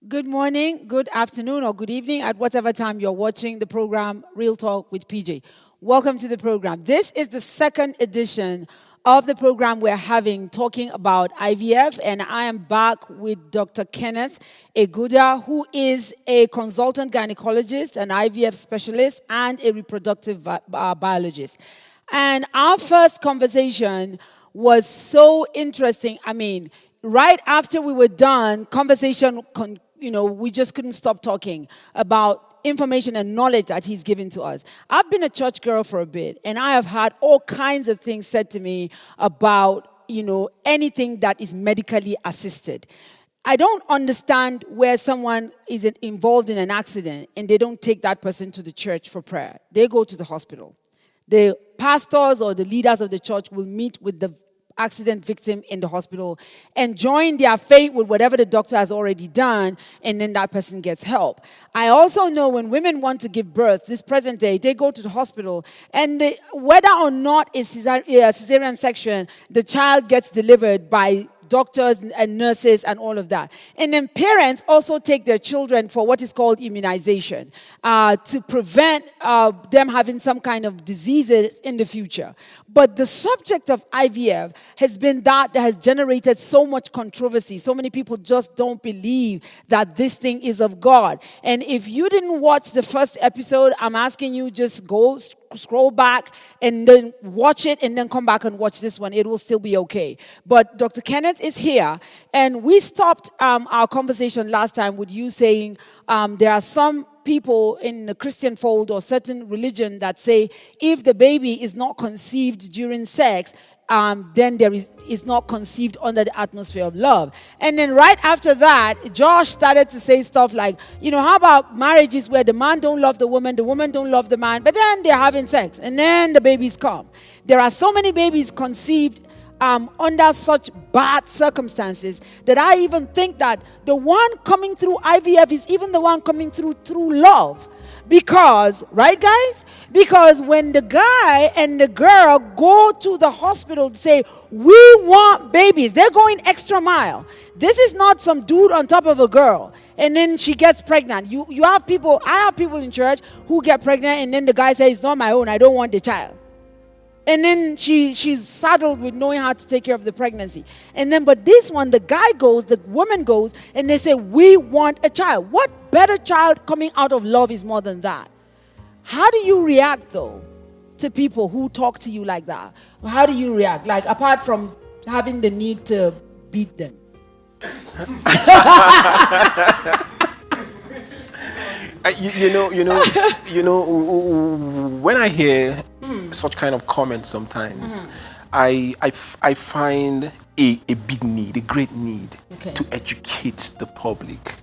Good morning, good afternoon, or good evening at whatever time you're watching the program Real Talk with PJ. Welcome to the program. This is the second edition of the program we're having talking about IVF, and I am back with Dr. Kenneth EGWUDA, who is a consultant gynecologist, an IVF specialist, and a reproductive biologist. And our first conversation was so interesting. I mean, right after we were done, we just couldn't stop talking about information and knowledge that he's given to us. I've been a church girl for a bit, and I have had all kinds of things said to me about, anything that is medically assisted. I don't understand where someone is involved in an accident and they don't take that person to the church for prayer. They go to the hospital. The pastors or the leaders of the church will meet with the accident victim in the hospital and join their faith with whatever the doctor has already done, and then that person gets help. I also know when women want to give birth, this present day, they go to the hospital, and whether or not it's cesarean section, the child gets delivered by doctors and nurses and all of that. And then parents also take their children for what is called immunization to prevent them having some kind of diseases in the future. But the subject of IVF has been that has generated so much controversy. So many people just don't believe that this thing is of God. And if you didn't watch the first episode, I'm asking you just go scroll back and then watch it and then come back and watch this one. It will still be okay. But Dr. Kenneth is here, and we stopped our conversation last time with you saying there are some people in the Christian fold or certain religion that say if the baby is not conceived during sex, then there is not conceived under the atmosphere of love. And then right after that, Josh started to say stuff like, how about marriages where the man don't love the woman don't love the man, but then they're having sex, and then the babies come. There are so many babies conceived under such bad circumstances that I even think that the one coming through IVF is even the one coming through love. Because, right guys? Because when the guy and the girl go to the hospital to say, we want babies, they're going extra mile. This is not some dude on top of a girl and then she gets pregnant. You have people, I have people in church who get pregnant and then the guy says, it's not my own, I don't want the child. And then she's saddled with knowing how to take care of the pregnancy. And then, but this one, the guy goes, the woman goes, and they say, we want a child. What better child coming out of love is more than that? How do you react, though, to people who talk to you like that? How do you react? Like, apart from having the need to beat them. When I hear such kind of comments sometimes, I find a big need, a great need to educate the public.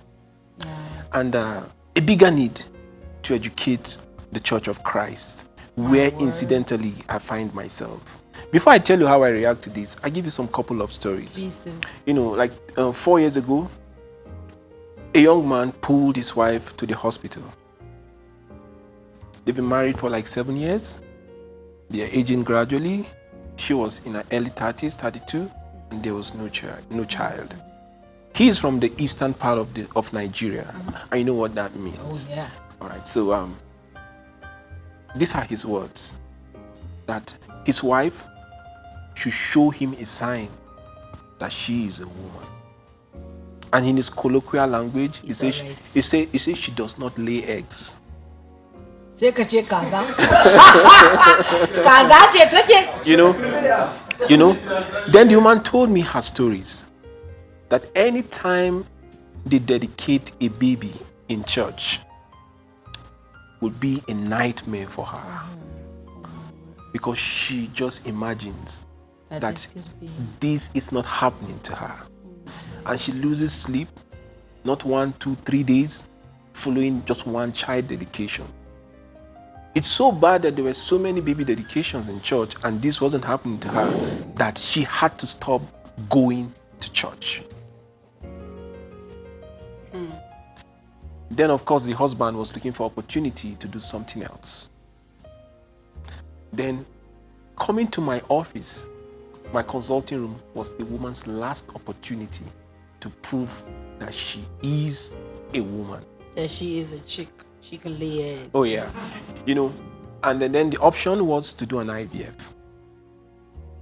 And a bigger need to educate the Church of Christ, where incidentally I find myself. Before I tell you how I react to this, I give you some couple of stories. Please do. 4 years ago, a young man pulled his wife to the hospital. They've been married for like 7 years. They are aging gradually. She was in her early 30s, 32, and there was no child. He is from the eastern part of Nigeria. I know what that means. Oh, yeah. All right, so these are his words. That his wife should show him a sign that she is a woman. And in his colloquial language, he says she does not lay eggs. You know, then the woman told me her stories. That anytime they dedicate a baby in church would be a nightmare for her. Because she just imagines that this is not happening to her. And she loses sleep, not 1, 2, 3 days, following just one child dedication. It's so bad that there were so many baby dedications in church and this wasn't happening to her that she had to stop going to church. Then, of course, the husband was looking for opportunity to do something else. Then, coming to my office, my consulting room was the woman's last opportunity to prove that she is a woman. That she is a chick. She can lay eggs. Oh yeah, and then the option was to do an IVF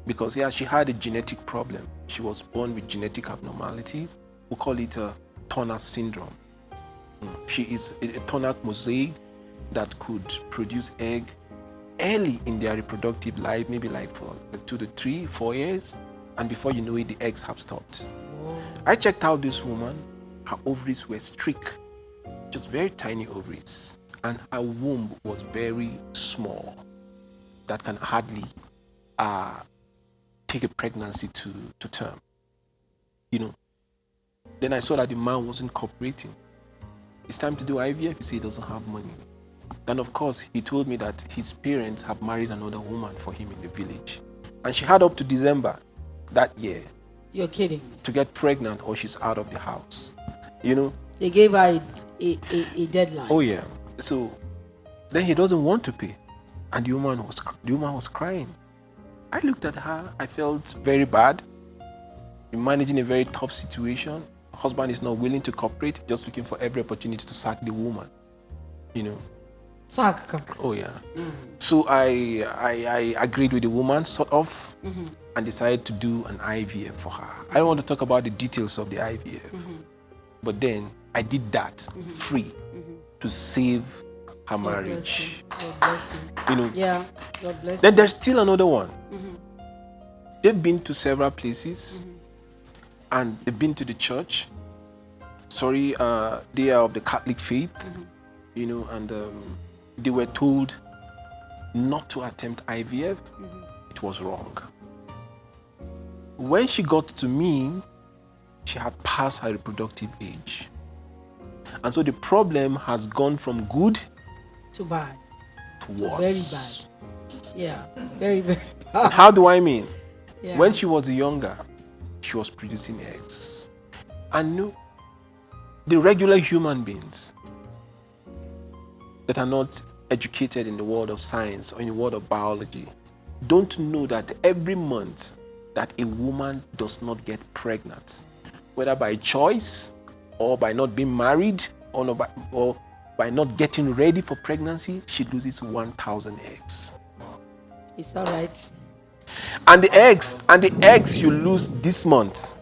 because she had a genetic problem. She was born with genetic abnormalities. We call it a Turner syndrome. She is a Turner mosaic that could produce egg early in their reproductive life, maybe like for 2 to 3, 4 years, and before you know it, the eggs have stopped. Whoa. I checked out this woman. Her ovaries were streaked, just very tiny ovaries, and her womb was very small that can hardly take a pregnancy to term. Then I saw that the man wasn't cooperating. It's time to do IVF. He said he doesn't have money. Then of course he told me that his parents have married another woman for him in the village, and she had up to December that year. You're kidding. To get pregnant or she's out of the house. They gave her a deadline. Oh yeah. So then he doesn't want to pay, and the woman was crying. I looked at her. I felt very bad. You're managing a very tough situation. Husband is not willing to cooperate, just looking for every opportunity to sack the woman. Sack. Oh yeah. So I agreed with the woman, sort of, and decided to do an IVF for her. I don't want to talk about the details of the IVF, but then I did that free to save her marriage. God bless you. Yeah. God bless Then you. there's still another one. They've been to several places, and they've been to the church. They are of the Catholic faith, and they were told not to attempt IVF. It was wrong. When she got to me, she had passed her reproductive age. And so the problem has gone from good to bad. To worse. Very bad. Yeah, very, very bad. How do I mean? Yeah. When she was younger, she was producing eggs. And the regular human beings that are not educated in the world of science or in the world of biology don't know that every month that a woman does not get pregnant, whether by choice or by not being married or by not getting ready for pregnancy, she loses 1,000 eggs. It's all right. And the eggs you lose this month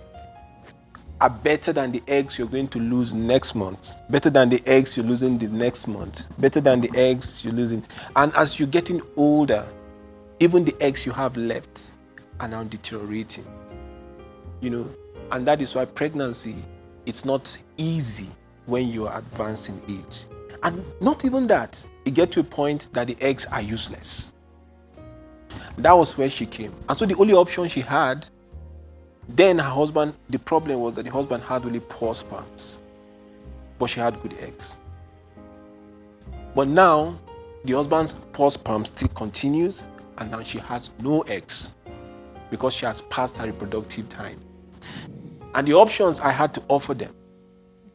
are better than the eggs you're going to lose next month, better than the eggs you're losing the next month, better than the eggs you're losing. And as you're getting older, even the eggs you have left are now deteriorating. And that is why pregnancy, it's not easy when you are advancing age. And not even that, you get to a point that the eggs are useless. That was where she came. And so the only option she had, then her husband, the problem was that the husband had only poor sperms, but she had good eggs. But now, the husband's poor sperm still continues, and now she has no eggs because she has passed her reproductive time. And the options I had to offer them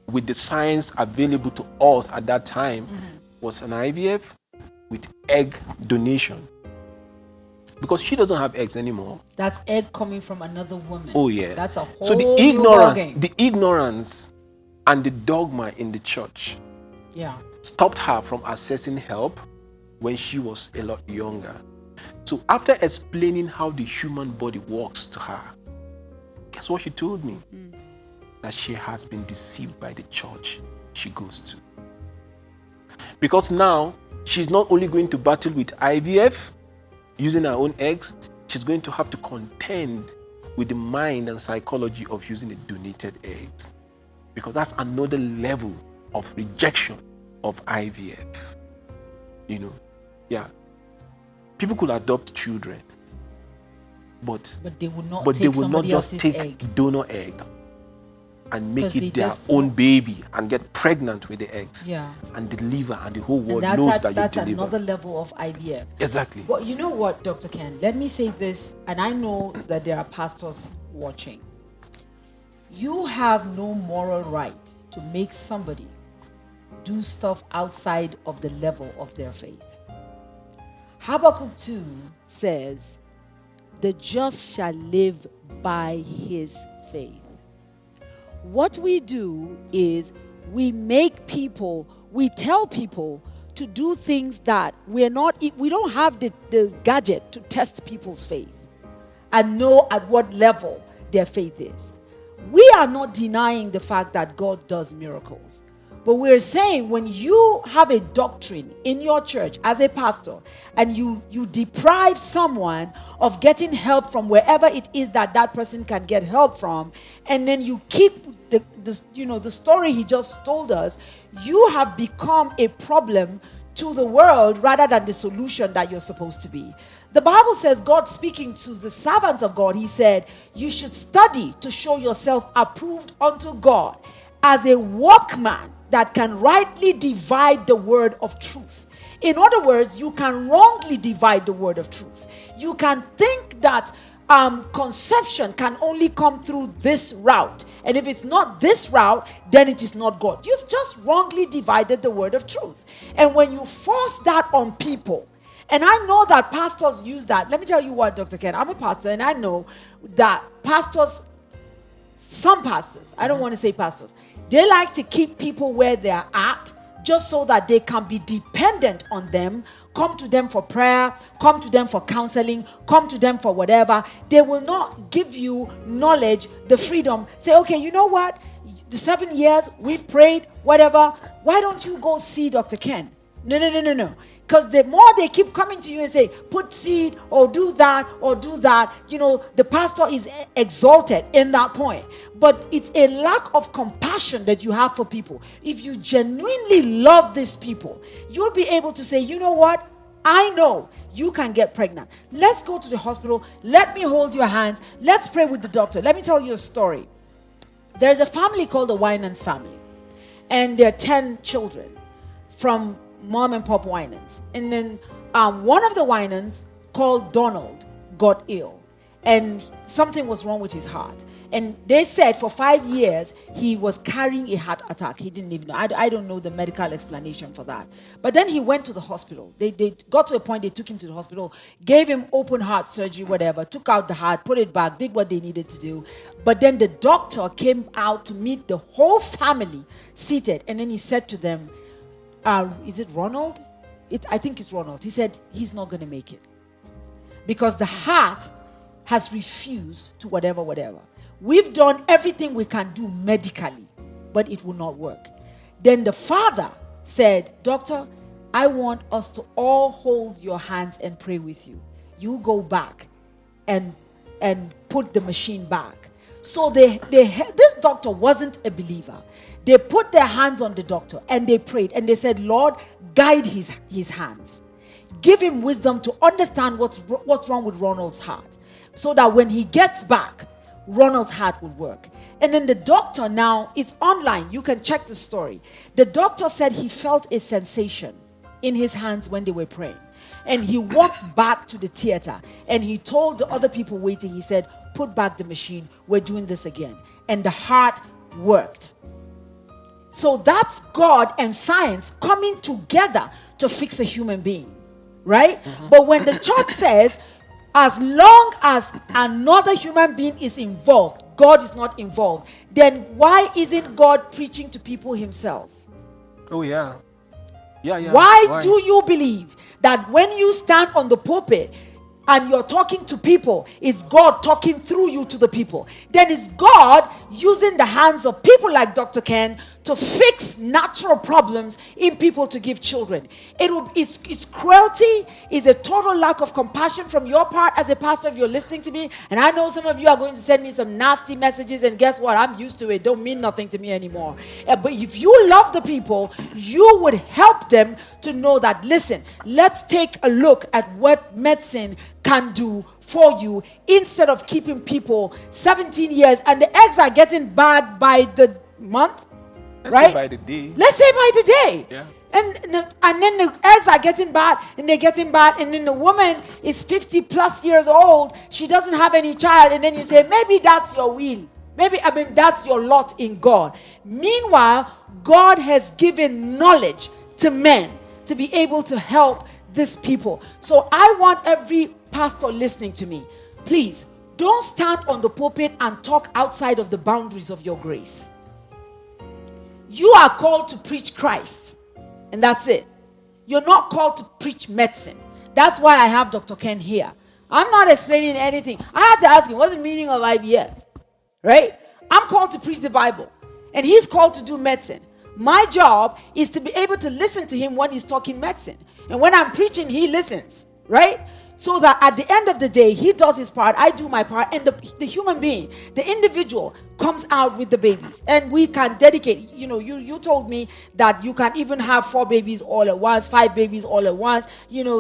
with the science available to us at that time was an IVF with egg donation. Because she doesn't have eggs anymore. That's egg coming from another woman. Oh yeah. That's a whole So the ignorance and the dogma in the church stopped her from accessing help when she was a lot younger. So after explaining how the human body works to her, guess what she told me? That she has been deceived by the church she goes to. Because now she's not only going to battle with IVF using her own eggs, she's going to have to contend with the mind and psychology of using the donated eggs. Because that's another level of rejection of IVF. People could adopt children, but they would not just take donor egg and make it their own baby and get pregnant with the eggs and deliver, and the whole world knows that you deliver. That's another level of IVF. Exactly. But you know what, Dr. Ken? Let me say this, and I know that there are pastors watching. You have no moral right to make somebody do stuff outside of the level of their faith. Habakkuk 2 says, "The just shall live by his faith." what we do is we tell people to do things that we don't have the gadget to test people's faith and know at what level their faith is. We are not denying the fact that God does miracles. But we're saying when you have a doctrine in your church as a pastor and you deprive someone of getting help from wherever it is that person can get help from, and then you keep the story he just told us, you have become a problem to the world rather than the solution that you're supposed to be. The Bible says, God speaking to the servants of God, he said, you should study to show yourself approved unto God as a workman that can rightly divide the word of truth. In other words, you can wrongly divide the word of truth. You can think that conception can only come through this route. And if it's not this route, then it is not God. You've just wrongly divided the word of truth. And when you force that on people, and I know that pastors use that. Let me tell you what, Dr. Ken, I'm a pastor, and I know that some pastors, I don't want to say pastors, they like to keep people where they're at just so that they can be dependent on them, come to them for prayer, come to them for counseling, come to them for whatever. They will not give you knowledge, the freedom. Say, okay, you know what? The 7 years, we've prayed, whatever. Why don't you go see Dr. Ken? No. Because the more they keep coming to you and say, put seed or do that, the pastor is exalted in that point. But it's a lack of compassion that you have for people. If you genuinely love these people, you'll be able to say, you know what? I know you can get pregnant. Let's go to the hospital. Let me hold your hands. Let's pray with the doctor. Let me tell you a story. There's a family called the Winans family. And there are 10 children from mom and pop Winans. And then one of the Winans, called Donald, got ill. And something was wrong with his heart. And they said for 5 years, he was carrying a heart attack. He didn't even know. I don't know the medical explanation for that. But then he went to the hospital. They got to a point, they took him to the hospital, gave him open heart surgery, whatever, took out the heart, put it back, did what they needed to do. But then the doctor came out to meet the whole family seated. And then he said to them, is it Ronald? I think it's Ronald. He said, he's not going to make it. Because the heart has refused to whatever. We've done everything we can do medically, but it will not work. Then the father said, doctor, I want us to all hold your hands and pray with you. You go back and put the machine back. So this doctor wasn't a believer. They put their hands on the doctor and they prayed and they said, Lord, guide his hands. Give him wisdom to understand what's wrong with Ronald's heart, so that when he gets back, Ronald's heart would work. And then the doctor, now it's online, you can check the story. The doctor said he felt a sensation in his hands when they were praying. And he walked back to the theater and he told the other people waiting, he said, put back the machine, we're doing this again. And the heart worked. So that's God and science coming together to fix a human being, right? Mm-hmm. But when the church says, as long as another human being is involved, God is not involved, then why isn't God preaching to people himself? Oh, yeah. Yeah. Why do you believe that when you stand on the pulpit and you're talking to people, it's God talking through you to the people? Then it's God using the hands of people like Dr. Ken to fix natural problems in people to give children. It's cruelty, is a total lack of compassion from your part as a pastor if you're listening to me. And I know some of you are going to send me some nasty messages, and guess what? I'm used to it. Don't mean nothing to me anymore. But if you love the people, you would help them to know that, listen, let's take a look at what medicine can do for you, instead of keeping people 17 years and the eggs are getting bad by the month. Let's right? say by the day. Let's say by the day. Yeah. And then the eggs are getting bad, and they're getting bad, and then the woman is 50 plus years old. She doesn't have any child, and then you say, maybe that's your will. That's your lot in God. Meanwhile, God has given knowledge to men to be able to help these people. So I want every pastor listening to me, please Don't stand on the pulpit and talk outside of the boundaries of your grace. You are called to preach Christ, and that's it. You're not called to preach medicine. That's why I have Dr. Ken here. I'm not explaining anything. I had to ask him, what's the meaning of IVF? Right? I'm called to preach the Bible, and he's called to do medicine. My job is to be able to listen to him when he's talking medicine. And when I'm preaching, he listens, right? So that at the end of the day, he does his part, I do my part, and the human being, the individual, comes out with the babies. And we can dedicate, you told me that you can even have 4 babies all at once, 5 babies all at once,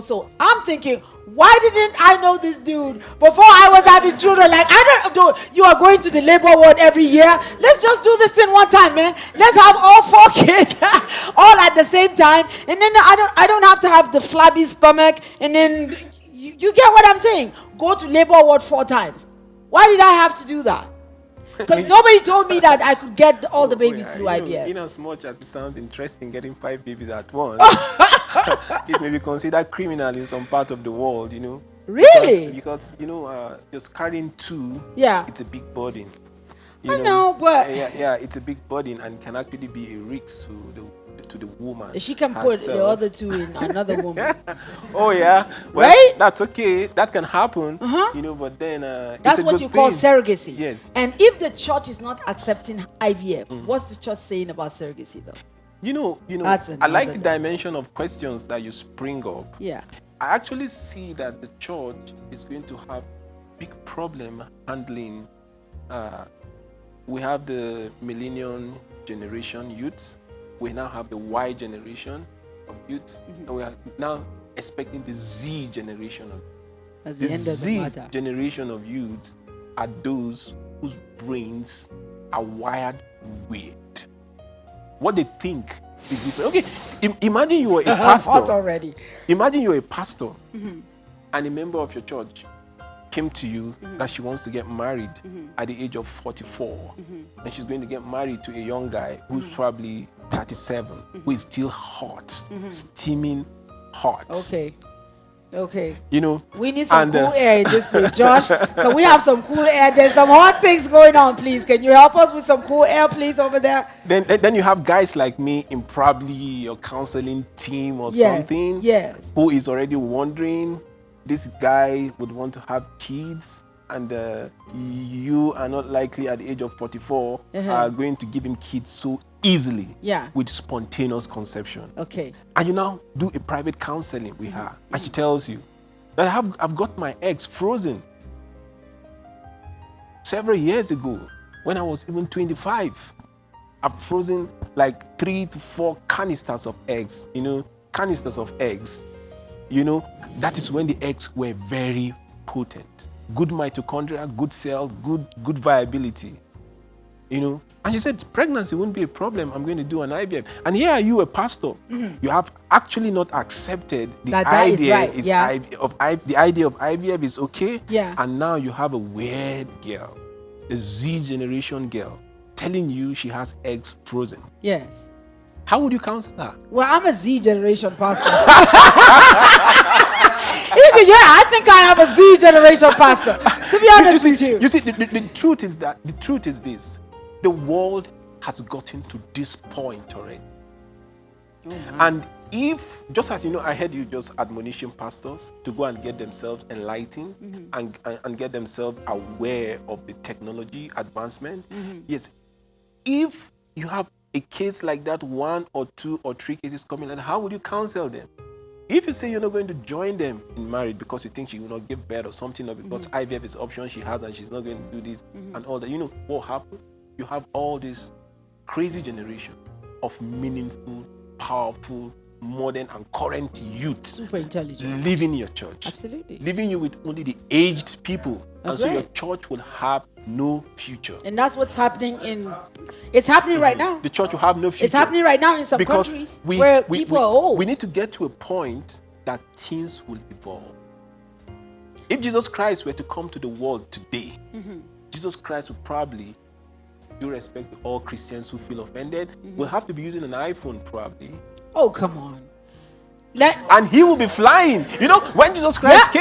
so I'm thinking, why didn't I know this dude before I was having children? Like, I don't, you are going to the labor ward every year. Let's just do this thing one time, man. Let's have all 4 kids all at the same time. And then I don't have to have the flabby stomach. And then, you get what I'm saying? Go to labor ward 4 times. Why did I have to do that? Because nobody told me that I could get all the babies through IVF. In as much as it sounds interesting getting 5 babies at once, it may be considered criminal in some part of the world, Really? Because just carrying 2, yeah, it's a big burden. I know, but yeah, it's a big burden and can actually be a risk to the woman. She can herself. Put the other 2 in another woman. Oh yeah, well, right? That's okay. That can happen. But then that's what you call surrogacy. Yes. And if the church is not accepting IVF, what's the church saying about surrogacy, though? I like the dimension of questions that you spring up. Yeah. I actually see that the church is going to have big problem handling. We have the millennium generation youths. We now have the Y generation of youths, and we are now expecting the Z generation of. That's the end of the Z matter. generation of youths are those whose brains are wired weird. What they think is different. Okay, imagine you were a pastor. Hot already. Imagine you're a pastor, and a member of your church came to you that she wants to get married at the age of 44, and she's going to get married to a young guy who's probably 37, who is still hot, steaming hot. Okay. We need some cool air in this place, Josh. Can we have some cool air? There's some hot things going on, please. Can you help us with some cool air, please, over there? Then you have guys like me in probably your counseling team or something, who is already wondering, this guy would want to have kids, and you are not likely at the age of 44 are going to give him kids so easily with spontaneous conception. Okay. And you now do a private counseling with her, and she tells you that I've got my eggs frozen several years ago when I was even 25. I've frozen like 3 to 4 canisters of eggs, that is when the eggs were very potent. Good mitochondria, good cells, good viability. And she said, pregnancy won't be a problem. I'm going to do an IVF. And here are you, a pastor. You have actually not accepted the idea of IVF is okay. Yeah. And now you have a weird girl, a Z generation girl, telling you she has eggs frozen. Yes. How would you counsel her? Well, I'm a Z generation pastor. I think I am a Z generation pastor. To be honest with you. You see, the truth is this. The world has gotten to this point already. And if, just as I heard you just admonishing pastors to go and get themselves enlightened and get themselves aware of the technology advancement. Yes, if you have a case like that, 1 or 2 or 3 cases coming, and how would you counsel them? If you say you're not going to join them in marriage because you think she will not give birth or something, or because IVF is option she has and she's not going to do this and all that, what happens? You have all this crazy generation of meaningful, powerful, modern and current youth, super intelligent, living in your church. Absolutely. Leaving you with only the aged people. That's and so right. your church will have no future. And that's what's happening it's happening right now. The church will have no future. It's happening right now in some countries where people are old. We need to get to a point that things will evolve. If Jesus Christ were to come to the world today, Jesus Christ would probably, due respect to all Christians who feel offended, will have to be using an iPhone probably. Oh, come on. and he will be flying. When Jesus Christ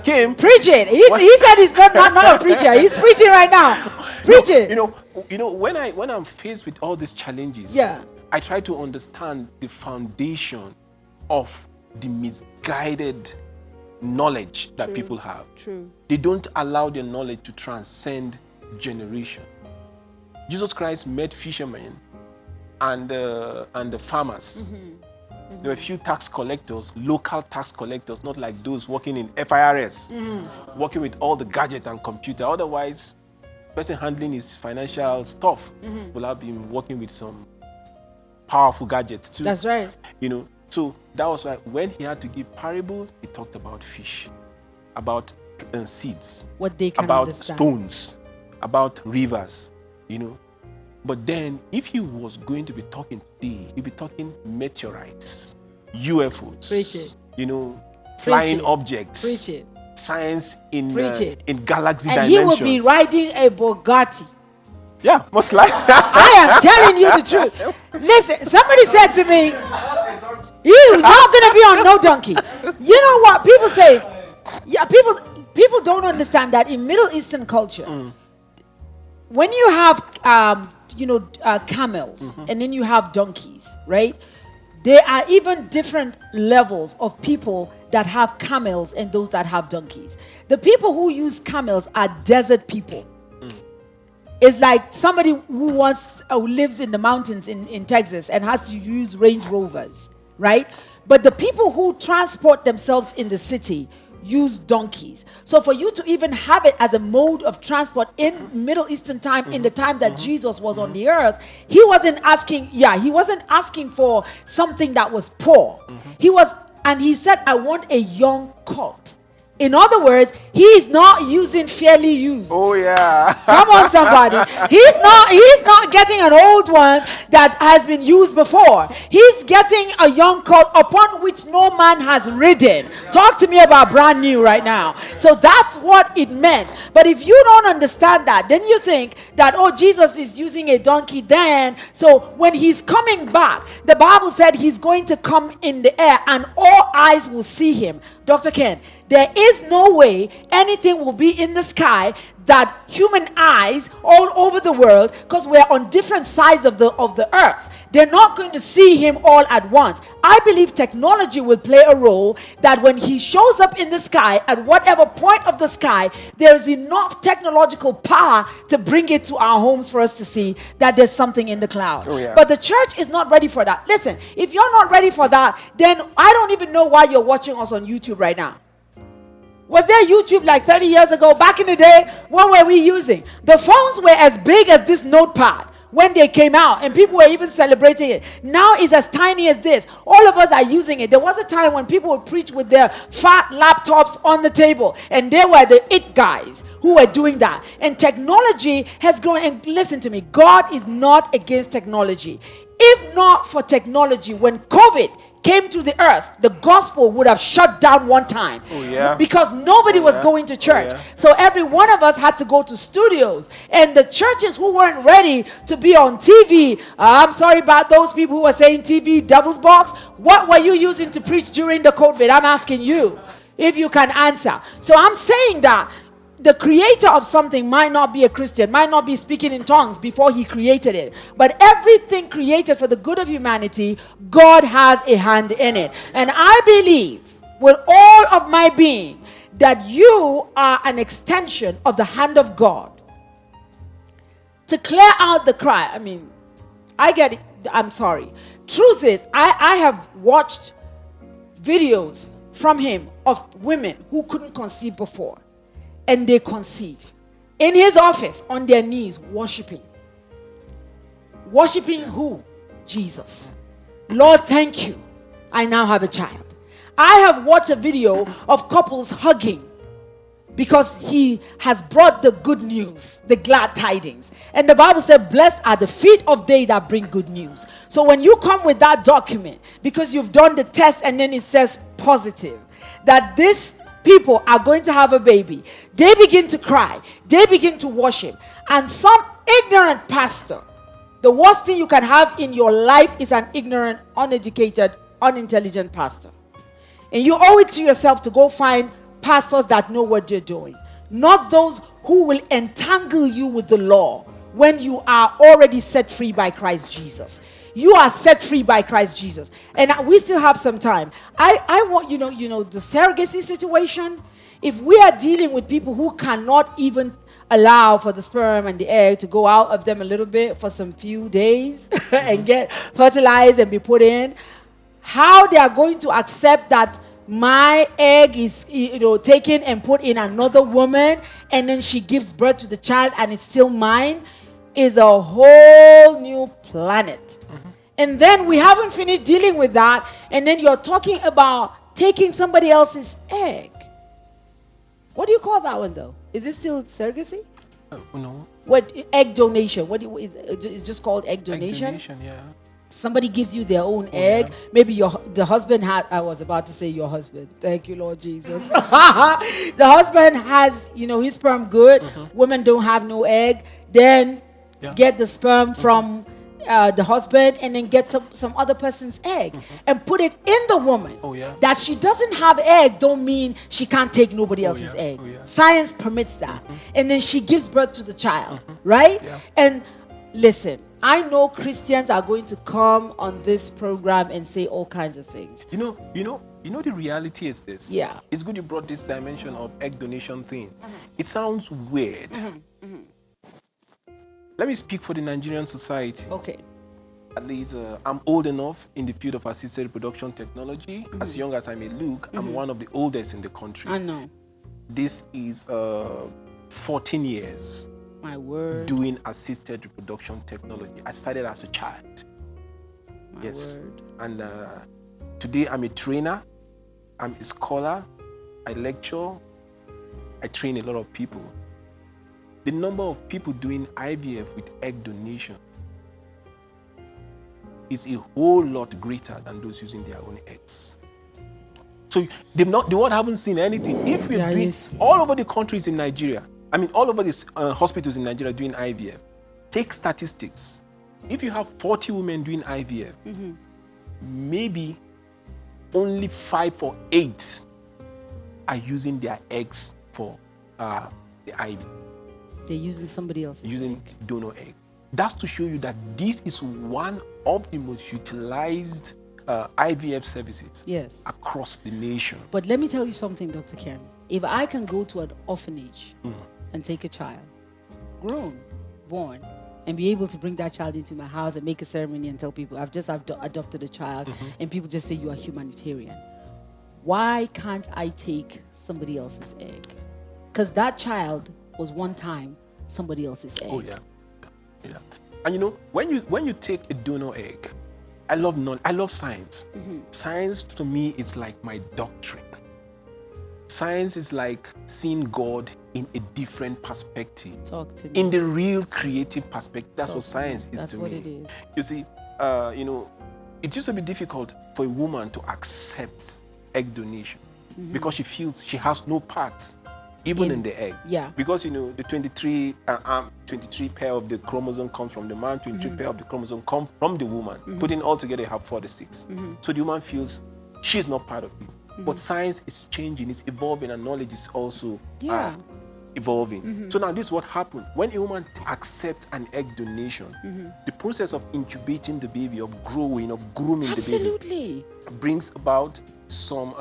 came, preach it. He said he's not a preacher. He's preaching right now. Preach it. When I'm faced with all these challenges, I try to understand the foundation of the misguided knowledge that people have. True. They don't allow their knowledge to transcend generation. Jesus Christ met fishermen and the farmers. There were a few tax collectors, local tax collectors, not like those working in FIRS, working with all the gadget and computer. Otherwise, person handling his financial stuff will have been working with some powerful gadgets too. That's right. So that was why when he had to give parable, he talked about fish, about seeds, what they can about understand. stones, about rivers, But then, if he was going to be talking today, he'd be talking meteorites, UFOs, Preach it. Flying it. objects, Preach it. science in And galaxy dimensions. And he will be riding a Bugatti. Yeah, most likely. I am telling you the truth. Listen, somebody said to me, he's not going to be on no donkey. You know what? People say, people don't understand that in Middle Eastern culture, when you have camels and then you have donkeys, right? There are even different levels of people that have camels and those that have donkeys. The people who use camels are desert people. It's like somebody who lives in the mountains in Texas and has to use Range Rovers, right? But the people who transport themselves in the city use donkeys. So for you to even have it as a mode of transport in Middle Eastern time, in the time that Jesus was on the earth, he wasn't asking for something that was poor. He said, I want a young colt. In other words, he's not using fairly used. Oh yeah. Come on, somebody. He's not getting an old one that has been used before. He's getting a young colt upon which no man has ridden. Talk to me about brand new right now. So that's what it meant. But if you don't understand that, then you think that, Jesus is using a donkey then. So when he's coming back, the Bible said he's going to come in the air and all eyes will see him. Dr. Ken, there is no way anything will be in the sky that human eyes all over the world, because we're on different sides of the earth, they're not going to see him all at once. I believe technology will play a role that when he shows up in the sky, at whatever point of the sky, there's enough technological power to bring it to our homes for us to see that there's something in the cloud. Oh, yeah. But the church is not ready for that. Listen, if you're not ready for that, then I don't even know why you're watching us on YouTube right now. Was there YouTube like 30 years ago? Back in the day, what were we using? The phones were as big as this notepad when they came out, and people were even celebrating it. Now it's as tiny as this. All of us are using it. There was a time when people would preach with their fat laptops on the table, and they were the it guys who were doing that. And technology has grown. And listen to me, God is not against technology. If not for technology, when COVID came to the earth, the gospel would have shut down one time. Oh, yeah. Because nobody was going to church. Yeah. So every one of us had to go to studios. And the churches who weren't ready to be on TV, I'm sorry about those people who were saying TV, devil's box. What were you using to preach during the COVID? I'm asking you if you can answer. So I'm saying that the creator of something might not be a Christian, might not be speaking in tongues before he created it. But everything created for the good of humanity, God has a hand in it. And I believe with all of my being that you are an extension of the hand of God to clear out the cry. I mean, I get it. I'm sorry. Truth is, I have watched videos from him of women who couldn't conceive before. And they conceive in his office on their knees, worshiping. Worshiping who? Jesus. Lord, thank you. I now have a child. I have watched a video of couples hugging because he has brought the good news, the glad tidings. And the Bible said, blessed are the feet of they that bring good news. So when you come with that document, because you've done the test and then it says positive, that this people are going to have a baby, they begin to cry, they begin to worship, and some ignorant pastor, the worst thing you can have in your life is an ignorant, uneducated unintelligent pastor. And you owe it to yourself to go find pastors that know what they're doing, not those who will entangle you with the law when you are already set free by Christ Jesus. You are set free by Christ Jesus. And we still have some time. I want, the surrogacy situation, if we are dealing with people who cannot even allow for the sperm and the egg to go out of them a little bit for some few days and get fertilized and be put in, how they are going to accept that my egg is taken and put in another woman and then she gives birth to the child and it's still mine is a whole new planet. And then we haven't finished dealing with that, and then you're talking about taking somebody else's egg. What do you call that one, though? Is it still surrogacy? No. What, egg donation? It's just called egg donation? Egg donation, yeah. Somebody gives you their own egg. Yeah. Maybe the husband had, I was about to say your husband. Thank you, Lord Jesus. The husband has, his sperm good. Women don't have no egg. Then get the sperm from the husband and then get some other person's egg and put it in the woman. That she doesn't have egg don't mean she can't take nobody else's egg. Science permits that. And then she gives birth to the child, right? And listen, I know Christians are going to come on this program and say all kinds of things. You know the reality is this. Yeah. It's good you brought this dimension of egg donation thing. It sounds weird. Let me speak for the Nigerian society. Okay. At least I'm old enough in the field of assisted reproduction technology. As young as I may look, I'm one of the oldest in the country. I know. This is 14 years. My word. Doing assisted reproduction technology. I started as a child. My word. And today I'm a trainer. I'm a scholar. I lecture. I train a lot of people. The number of people doing IVF with egg donation is a whole lot greater than those using their own eggs. So the world haven't seen anything. If we're doing all over the countries in Nigeria, all over the hospitals in Nigeria doing IVF, take statistics. If you have 40 women doing IVF, maybe only 5 or 8 are using their eggs for the IVF. They're using somebody else's egg. Donor egg. That's to show you that this is one of the most utilized IVF services across the nation. But let me tell you something, Dr. Ken. If I can go to an orphanage and take a child, grown, born, and be able to bring that child into my house and make a ceremony and tell people, I've just adopted a child, and people just say you are humanitarian, why can't I take somebody else's egg? Because that child was one time somebody else's egg. Oh yeah. And when you take a donor egg, I love science. Science to me is like my doctrine. Science is like seeing God in a different perspective. Talk to me. In the real creative perspective. That's what science is to me. That's what it is. You see, it used to be difficult for a woman to accept egg donation because she feels she has no parts. Even in the egg. Yeah. Because, the 23 pair of the chromosome comes from the man, 23 pair of the chromosome come from the woman. Putting all together, you have 46. So the woman feels she's not part of it. But science is changing, it's evolving, and knowledge is also evolving. So now this is what happened. When a woman accepts an egg donation, the process of incubating the baby, of growing, of grooming the baby, brings about some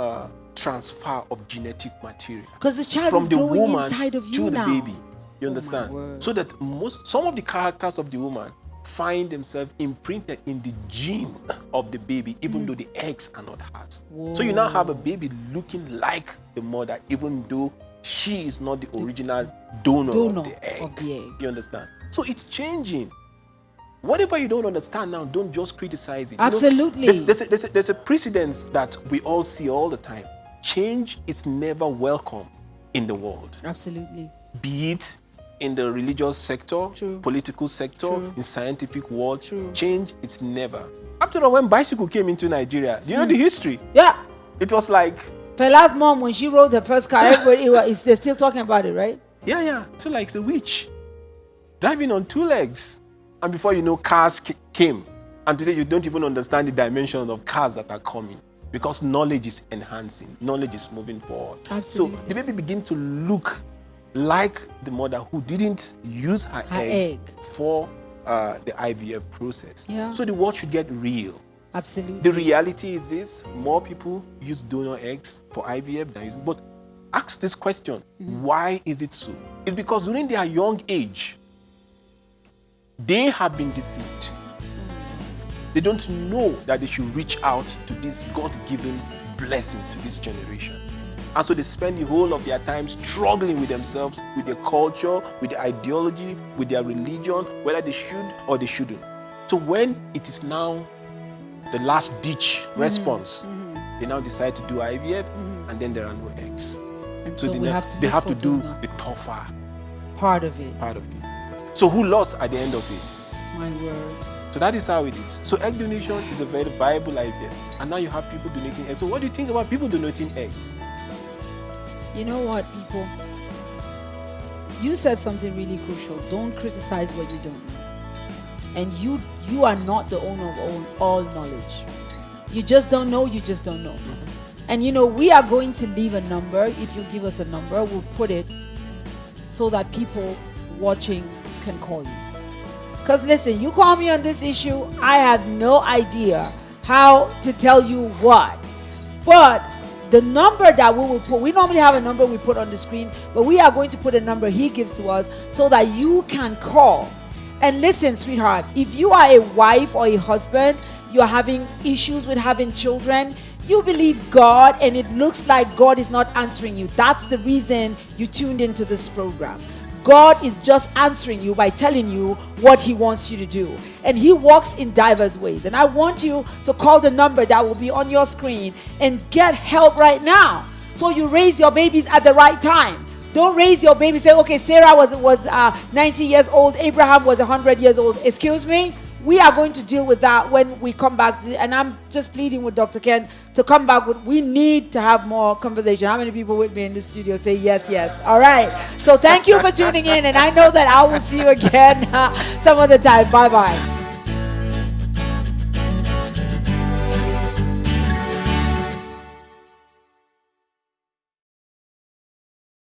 transfer of genetic material because the child from the woman inside of you to the baby. You understand? So that some of the characters of the woman find themselves imprinted in the gene of the baby, even though the eggs are not hers. So you now have a baby looking like the mother, even though she is not the original donor of the egg. You understand? So it's changing. Whatever you don't understand now, don't just criticize it. Absolutely. There's a precedence that we all see all the time. Change is never welcome in the world. Absolutely. Be it in the religious sector, political sector, in scientific world, change is never. After all, when bicycle came into Nigeria, do you know the history? Yeah. It was like Pela's mom, when she rode her first car, they're still talking about it, right? Yeah. So like the witch, driving on 2 legs. And before you know, cars came. And today you don't even understand the dimension of cars that are coming, because knowledge is enhancing, knowledge is moving forward. Absolutely. So the baby begin to look like the mother who didn't use her egg for the IVF process. Yeah. So the world should get real. Absolutely. The reality is this: more people use donor eggs for IVF than using. But ask this question: why is it so? It's because during their young age, they have been deceived. They don't know that they should reach out to this God-given blessing to this generation. And so they spend the whole of their time struggling with themselves, with their culture, with their ideology, with their religion, whether they should or they shouldn't. So when it is now the last ditch response, they now decide to do IVF, and then there are no eggs. And so they have to do the tougher part of it. So who lost at the end of it? My word. So that is how it is. So egg donation is a very viable IVF. And now you have people donating eggs. So what do you think about people donating eggs? You know what, people? You said something really crucial. Don't criticize what you don't know. And you are not the owner of all knowledge. You just don't know, you just don't know. And you know, we are going to leave a number. If you give us a number, we'll put it so that people watching can call you. Because listen, you call me on this issue, I have no idea how to tell you what. But the number that we will put, we normally have a number we put on the screen, but we are going to put a number he gives to us so that you can call. And listen, sweetheart, if you are a wife or a husband, you're having issues with having children, you believe God and it looks like God is not answering you. That's the reason you tuned into this program. God is just answering you by telling you what he wants you to do. And he works in diverse ways. And I want you to call the number that will be on your screen and get help right now. So you raise your babies at the right time. Don't raise your baby, say, okay, Sarah was 90 years old, Abraham was 100 years old. Excuse me? We are going to deal with that when we come back. And I'm just pleading with Dr. Ken to come back with, we need to have more conversation. How many people with me in the studio say yes, yes? All right. So thank you for tuning in. And I know that I will see you again some other time. Bye-bye.